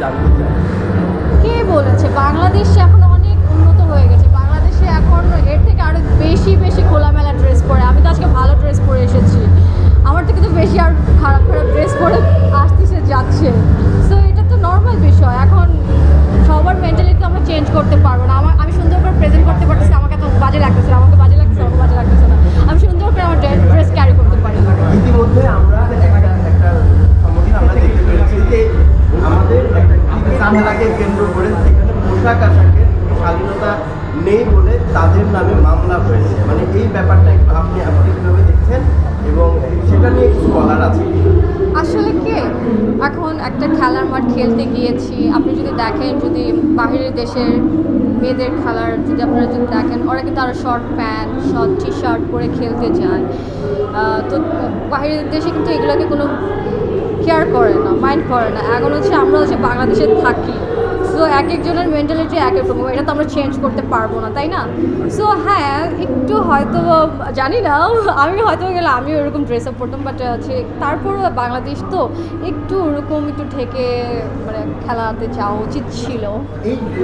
জানতে চাই। কে বলেছে বাংলাদেশ এখন অনেক উন্নত হয়ে গেছে? বাংলাদেশে এখন এর থেকে আরো বেশি বেশি খোলামেলা ড্রেস পরে, আমি তো আজকে ভালো ড্রেস পরে এসেছি, আমার থেকে তো বেশি আর খারাপ খারাপ ড্রেস পরে আসতেছে যাচ্ছে। সো এটা তো নর্মাল বিষয়। এখন সবার মেন্টালিটি আমরা চেঞ্জ করতে পারবো না। আমি সুন্দর করে প্রেজেন্ট করতে পারতেছি, আমাকে এত বাজে লাগতেছে না, আমাকে বাজে লাগতেছে, আমাকে বাজে লাগতেছে না, আমি সুন্দর করে আমার ড্রেস ক্যারি করতে পারি। ইতিমধ্যে আমরা একটা সমস্যা আমরা দেখতে পেরেছি যে আমাদের একটা ঝামেলাকে কেন্দ্র করে সেখানে পোশাক আশাকের স্বাধীনতা নেই বলে তাদের নামে মামলা হয়েছে। মানে এই ব্যাপারটা একটু আপনি কীভাবে দেখছেন এবং সেটা নিয়ে কিছু বলার আছে? আসলে কি, এখন একটা খেলার মাঠ খেলতে গিয়েছি, আপনি যদি দেখেন, যদি বাহিরের দেশের মেয়েদের খেলার যদি আপনারা যদি দেখেন, ওরা কিন্তু আরও short pant, short T shirt পরে খেলতে যায়। তো বাহিরের দেশে কিন্তু এগুলোকে কোনো কেয়ার করে না, মাইন্ড করে না। এখন হচ্ছে আমরা হচ্ছে বাংলাদেশে থাকি, সো এক একজনের মেন্টালিটি এক এক রকম, এটা তো আমরা চেঞ্জ করতে পারবো না, তাই না? সো হ্যাঁ, একটু হয়তো জানি না, আমি হয়তো গেলে আমিও এরকম ড্রেস আপ করতাম, বাট হচ্ছে তারপরও বাংলাদেশ তো একটু ওরকম একটু ঢেকে মানে খেলাতে যাওয়া উচিত ছিল। এই